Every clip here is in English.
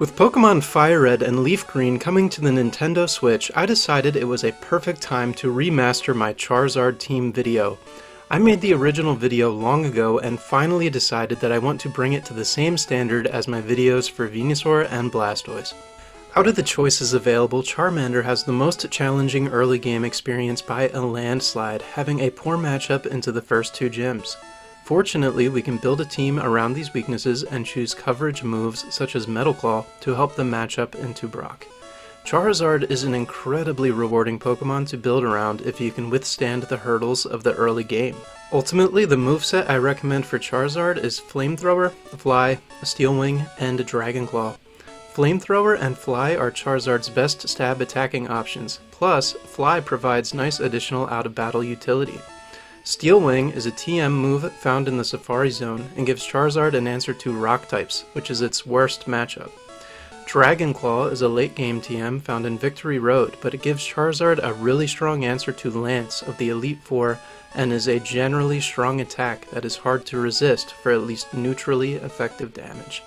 With Pokemon Fire Red and Leaf Green coming to the Nintendo Switch, I decided it was a perfect time to remaster my Charizard team video. I made the original video long ago and finally decided that I want to bring it to the same standard as my videos for Venusaur and Blastoise. Out of the choices available, Charmander has the most challenging early game experience by a landslide, having a poor matchup into the first two gyms. Fortunately, we can build a team around these weaknesses and choose coverage moves such as Metal Claw to help them match up into Brock. Charizard is an incredibly rewarding Pokemon to build around if you can withstand the hurdles of the early game. Ultimately, the moveset I recommend for Charizard is Flamethrower, Fly, Steel Wing, and Dragon Claw. Flamethrower and Fly are Charizard's best stab attacking options, plus Fly provides nice additional out-of-battle utility. Steel Wing is a TM move found in the Safari Zone and gives Charizard an answer to Rock types, which is its worst matchup. Dragon Claw is a late game TM found in Victory Road, but it gives Charizard a really strong answer to Lance of the Elite Four and is a generally strong attack that is hard to resist for at least neutrally effective damage.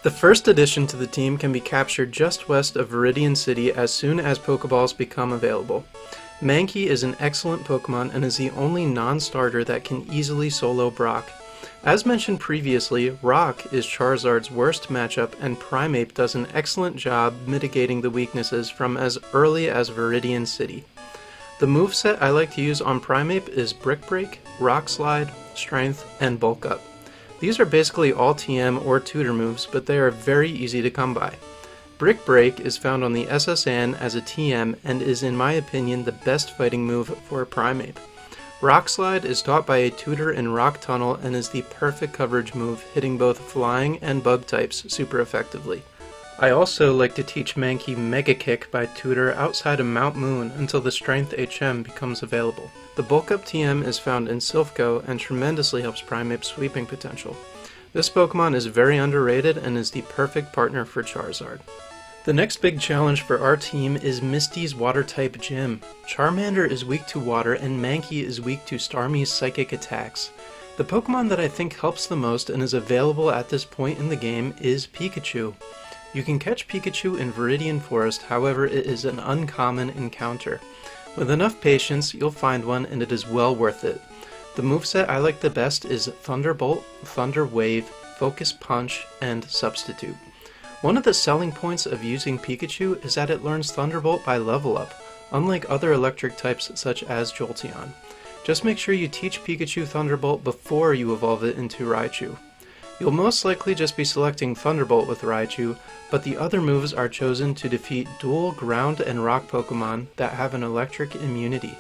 The first addition to the team can be captured just west of Viridian City as soon as Pokeballs become available. Mankey is an excellent Pokemon and is the only non-starter that can easily solo Brock. As mentioned previously, Rock is Charizard's worst matchup and Primeape does an excellent job mitigating the weaknesses from as early as Viridian City. The moveset I like to use on Primeape is Brick Break, Rock Slide, Strength, and Bulk Up. These are basically all TM or tutor moves, but they are very easy to come by. Brick Break is found on the SSN as a TM and is in my opinion the best fighting move for Primeape. Rock Slide is taught by a tutor in Rock Tunnel and is the perfect coverage move, hitting both flying and bug types super effectively. I also like to teach Mankey Mega Kick by tutor outside of Mount Moon until the Strength HM becomes available. The Bulk Up TM is found in Silphco and tremendously helps Primeape's sweeping potential. This Pokemon is very underrated and is the perfect partner for Charizard. The next big challenge for our team is Misty's Water-type gym. Charmander is weak to water and Mankey is weak to Starmie's psychic attacks. The Pokemon that I think helps the most and is available at this point in the game is Pikachu. You can catch Pikachu in Viridian Forest, however it is an uncommon encounter. With enough patience, you'll find one and it is well worth it. The moveset I like the best is Thunderbolt, Thunder Wave, Focus Punch, and Substitute. One of the selling points of using Pikachu is that it learns Thunderbolt by level up, unlike other electric types such as Jolteon. Just make sure you teach Pikachu Thunderbolt before you evolve it into Raichu. You'll most likely just be selecting Thunderbolt with Raichu, but the other moves are chosen to defeat dual ground and rock Pokemon that have an electric immunity.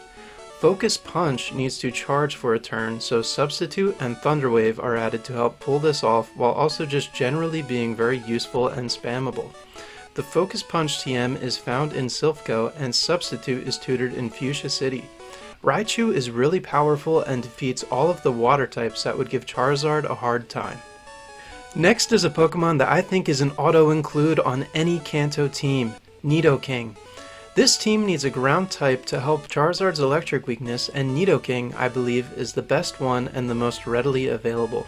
Focus Punch needs to charge for a turn, so Substitute and Thunder Wave are added to help pull this off while also just generally being very useful and spammable. The Focus Punch TM is found in Silphco and Substitute is tutored in Fuchsia City. Raichu is really powerful and defeats all of the water types that would give Charizard a hard time. Next is a Pokemon that I think is an auto-include on any Kanto team, Nidoking. This team needs a ground type to help Charizard's electric weakness, and Nidoking, I believe, is the best one and the most readily available.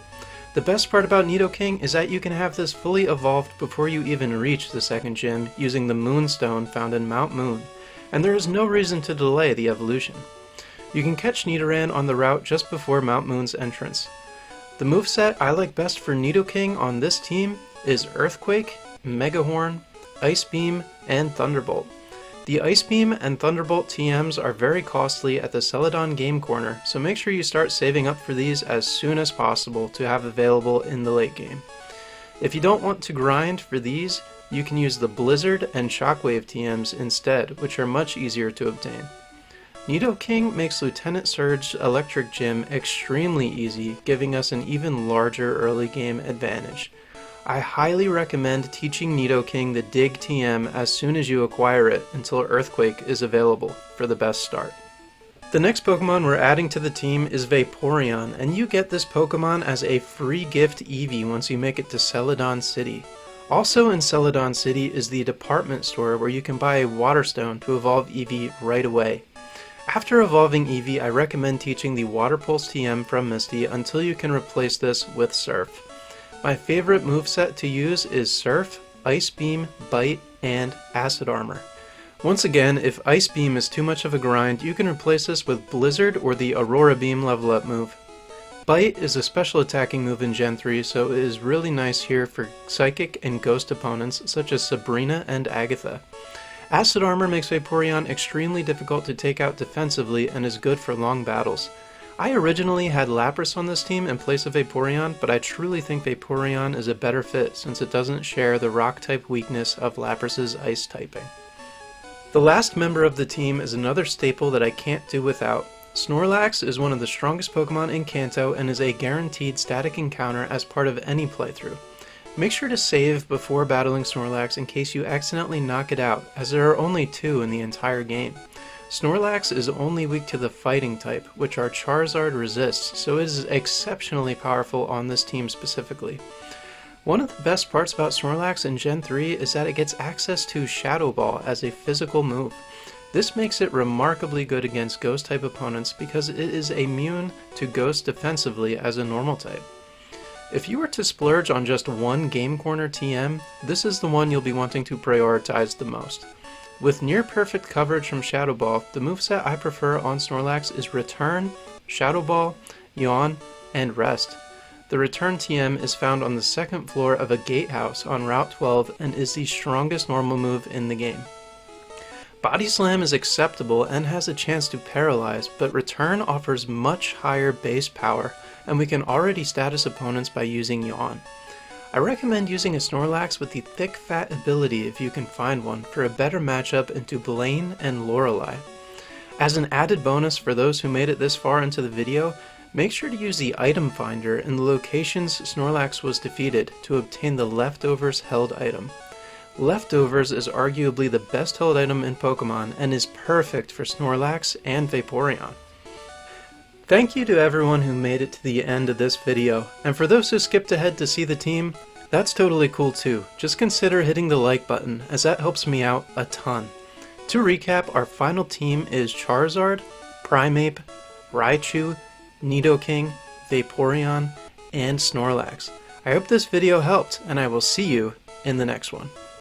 The best part about Nidoking is that you can have this fully evolved before you even reach the second gym using the Moonstone found in Mount Moon, and there is no reason to delay the evolution. You can catch Nidoran on the route just before Mount Moon's entrance. The moveset I like best for Nidoking on this team is Earthquake, Mega Horn, Ice Beam, and Thunderbolt. The Ice Beam and Thunderbolt TMs are very costly at the Celadon Game Corner, so make sure you start saving up for these as soon as possible to have available in the late game. If you don't want to grind for these, you can use the Blizzard and Shockwave TMs instead, which are much easier to obtain. Nidoking makes Lieutenant Surge's Electric Gym extremely easy, giving us an even larger early game advantage. I highly recommend teaching Nidoking the Dig TM as soon as you acquire it until Earthquake is available for the best start. The next Pokemon we're adding to the team is Vaporeon, and you get this Pokemon as a free gift Eevee once you make it to Celadon City. Also in Celadon City is the department store where you can buy a Water Stone to evolve Eevee right away. After evolving Eevee, I recommend teaching the Water Pulse TM from Misty until you can replace this with Surf. My favorite moveset to use is Surf, Ice Beam, Bite, and Acid Armor. Once again, if Ice Beam is too much of a grind, you can replace this with Blizzard or the Aurora Beam level up move. Bite is a special attacking move in Gen 3, so it is really nice here for Psychic and Ghost opponents such as Sabrina and Agatha. Acid Armor makes Vaporeon extremely difficult to take out defensively and is good for long battles. I originally had Lapras on this team in place of Vaporeon, but I truly think Vaporeon is a better fit since it doesn't share the rock type weakness of Lapras's ice typing. The last member of the team is another staple that I can't do without. Snorlax is one of the strongest Pokemon in Kanto and is a guaranteed static encounter as part of any playthrough. Make sure to save before battling Snorlax in case you accidentally knock it out, as there are only 2 in the entire game. Snorlax is only weak to the fighting type, which our Charizard resists, so it is exceptionally powerful on this team specifically. One of the best parts about Snorlax in Gen 3 is that it gets access to Shadow Ball as a physical move. This makes it remarkably good against Ghost type opponents because it is immune to Ghost defensively as a normal type. If you were to splurge on just one Game Corner TM, this is the one you'll be wanting to prioritize the most. With near perfect coverage from Shadow Ball, the moveset I prefer on Snorlax is Return, Shadow Ball, Yawn, and Rest. The Return TM is found on the 2nd floor of a gatehouse on Route 12 and is the strongest normal move in the game. Body Slam is acceptable and has a chance to paralyze, but Return offers much higher base power, and we can already status opponents by using Yawn. I recommend using a Snorlax with the Thick Fat ability if you can find one for a better matchup into Blaine and Lorelei. As an added bonus for those who made it this far into the video, make sure to use the item finder in the locations Snorlax was defeated to obtain the Leftovers held item. Leftovers is arguably the best held item in Pokemon and is perfect for Snorlax and Vaporeon. Thank you to everyone who made it to the end of this video, and for those who skipped ahead to see the team, that's totally cool too. Just consider hitting the like button, as that helps me out a ton. To recap, our final team is Charizard, Primeape, Raichu, Nidoking, Vaporeon, and Snorlax. I hope this video helped, and I will see you in the next one.